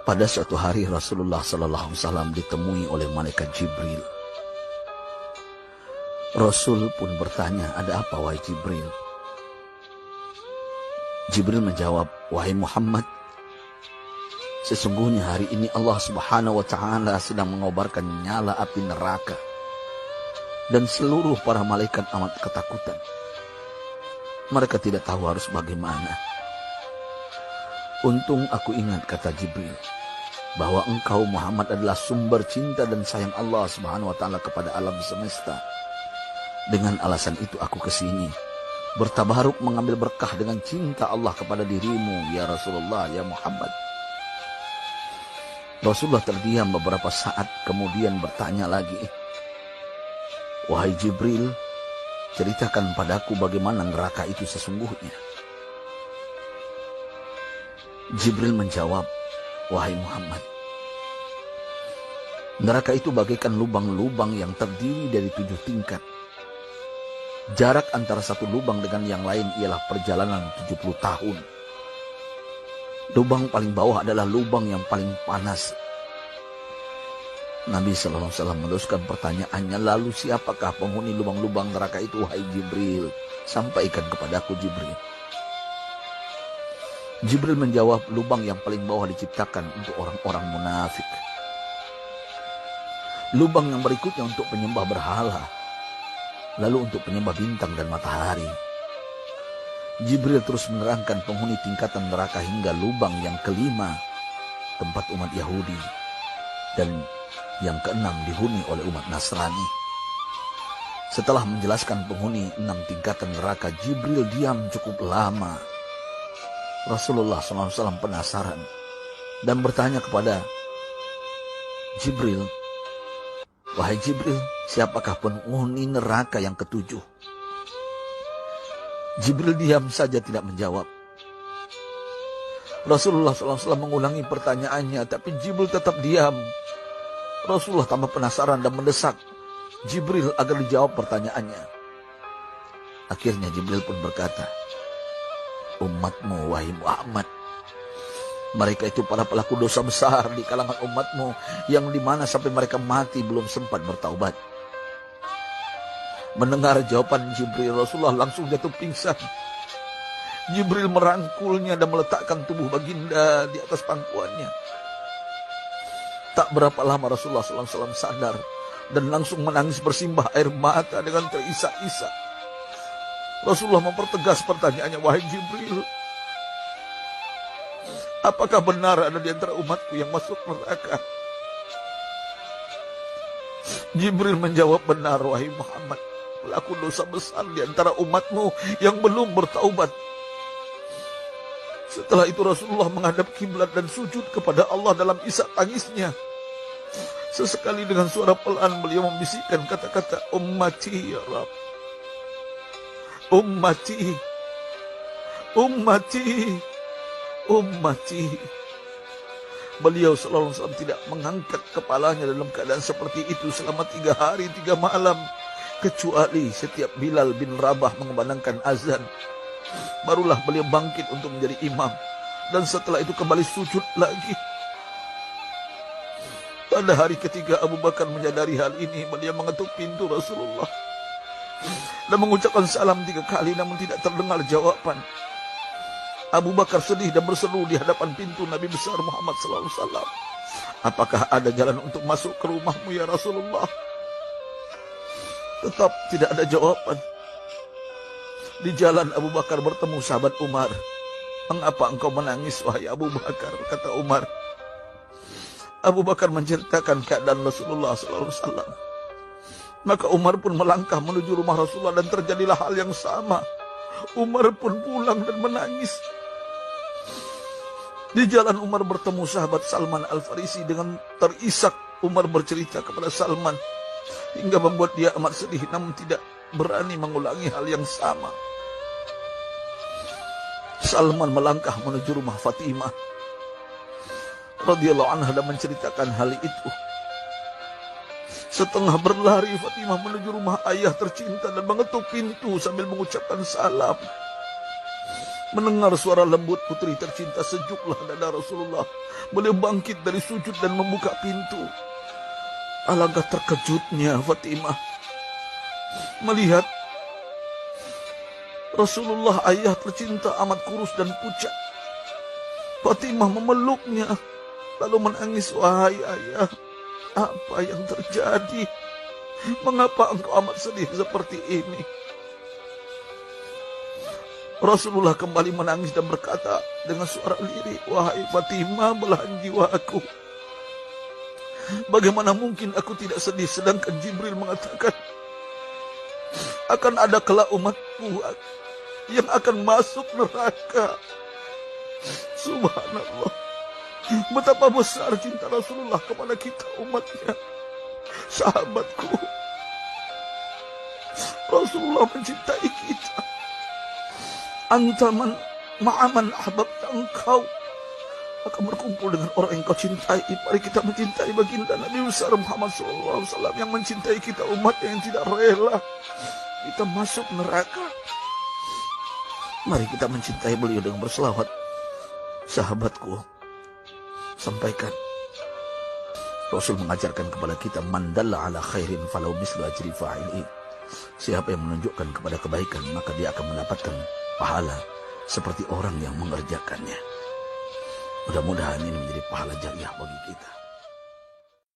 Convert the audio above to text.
Pada suatu hari Rasulullah SAW ditemui oleh malaikat Jibril. Rasul pun bertanya, "Ada apa wahai Jibril?" Jibril menjawab, "Wahai Muhammad, sesungguhnya hari ini Allah Subhanahu wa Ta'ala sedang mengobarkan nyala api neraka, dan seluruh para malaikat amat ketakutan. Mereka tidak tahu harus bagaimana. Untung aku ingat," kata Jibril, "bahwa engkau Muhammad adalah sumber cinta dan sayang Allah Subhanahu wa Ta'ala kepada alam semesta. Dengan alasan itu aku kesini, bertabaruk mengambil berkah dengan cinta Allah kepada dirimu, ya Rasulullah, ya Muhammad." Rasulullah terdiam beberapa saat, kemudian bertanya lagi, "Wahai Jibril, ceritakan padaku bagaimana neraka itu sesungguhnya." Jibril menjawab, "Wahai Muhammad, neraka itu bagaikan lubang-lubang yang terdiri dari 7 tingkat. Jarak antara satu lubang dengan yang lain ialah perjalanan 70 tahun. Lubang paling bawah adalah lubang yang paling panas." Nabi SAW meneruskan pertanyaannya, "Lalu siapakah penghuni lubang-lubang neraka itu, wahai Jibril? Sampaikan kepadaku, Jibril." Jibril menjawab, "Lubang yang paling bawah diciptakan untuk orang-orang munafik. Lubang yang berikutnya untuk penyembah berhala. Lalu untuk penyembah bintang dan matahari." Jibril terus menerangkan penghuni tingkatan neraka hingga lubang yang kelima, tempat umat Yahudi, dan yang keenam dihuni oleh umat Nasrani. Setelah menjelaskan penghuni 6 tingkatan neraka, Jibril diam cukup lama. Rasulullah SAW penasaran dan bertanya kepada Jibril, "Wahai Jibril, siapakah penghuni neraka yang ke-7?" Jibril diam saja tidak menjawab. Rasulullah SAW mengulangi pertanyaannya, tapi Jibril tetap diam. Rasulullah tambah penasaran dan mendesak Jibril agar dijawab pertanyaannya. Akhirnya Jibril pun berkata, "Umatmu, wahai Muhammad, mereka itu para pelaku dosa besar di kalangan umatmu, yang dimana sampai mereka mati belum sempat bertaubat." Mendengar jawaban Jibril, Rasulullah langsung jatuh pingsan. Jibril merangkulnya dan meletakkan tubuh baginda di atas pangkuannya. Tak berapa lama Rasulullah SAW sadar dan langsung menangis bersimbah air mata dengan terisak-isak. Rasulullah mempertegas pertanyaannya, "Wahai Jibril, apakah benar ada di antara umatku yang masuk neraka?" Jibril menjawab, "Benar, wahai Muhammad, pelaku dosa besar di antara umatmu yang belum bertaubat." Setelah itu Rasulullah menghadap kiblat dan sujud kepada Allah dalam isak tangisnya. Sesekali dengan suara pelan beliau membisikkan kata-kata, "Ummati ya Rabb, ummati, ummati, ummati." Beliau SAW tidak mengangkat kepalanya dalam keadaan seperti itu selama 3 hari 3 malam, kecuali setiap Bilal bin Rabah mengumandangkan azan. Barulah beliau bangkit untuk menjadi imam, dan setelah itu kembali sujud lagi. Pada hari ketiga Abu Bakar menyadari hal ini, beliau mengetuk pintu Rasulullah dan mengucapkan salam 3 kali, namun tidak terdengar jawaban. Abu Bakar sedih dan berseru di hadapan pintu Nabi besar Muhammad SAW, "Apakah ada jalan untuk masuk ke rumahmu ya Rasulullah?" Tetap tidak ada jawaban. Di jalan Abu Bakar bertemu sahabat Umar. "Mengapa engkau menangis, wahai Abu Bakar?" kata Umar. Abu Bakar menceritakan keadaan Rasulullah SAW. Maka Umar pun melangkah menuju rumah Rasulullah dan terjadilah hal yang sama. Umar pun pulang dan menangis. Di jalan Umar bertemu sahabat Salman Al-Farisi. Dengan terisak Umar bercerita kepada Salman hingga membuat dia amat sedih, namun tidak berani mengulangi hal yang sama. Salman melangkah menuju rumah Fatimah radhiyallahu anha dan menceritakan hal itu. Setengah berlari Fatimah menuju rumah ayah tercinta dan mengetuk pintu sambil mengucapkan salam. Mendengar suara lembut putri tercinta, sejuklah dada Rasulullah. Beliau bangkit dari sujud dan membuka pintu. Alangkah terkejutnya Fatimah melihat Rasulullah, ayah tercinta, amat kurus dan pucat. Fatimah memeluknya lalu menangis. Wahai ayah, apa yang terjadi? Mengapa engkau amat sedih seperti ini? Rasulullah kembali menangis dan berkata dengan suara lirih, wahai Fatimah, belahan jiwaku, bagaimana mungkin aku tidak sedih sedangkan Jibril mengatakan akan ada kelak umatku yang akan masuk neraka. Subhanallah, betapa besar cinta Rasulullah kepada kita umatnya. Sahabatku, Rasulullah mencintai kita. Antaman ma'aman ahbabta, engkau akan berkumpul dengan orang yang kau cintai. Mari kita mencintai baginda Nabi besar Muhammad SAW yang mencintai kita umat yang tidak rela kita masuk neraka. Mari kita mencintai beliau dengan berselawat. Sahabatku, sampaikan, Rasul mengajarkan kepada kita, man dalla ala khairin falau mislu ajri fa'ili. Siapa yang menunjukkan kepada kebaikan, maka dia akan mendapatkan pahala seperti orang yang mengerjakannya. Mudah-mudahan ini menjadi pahala jariah bagi kita.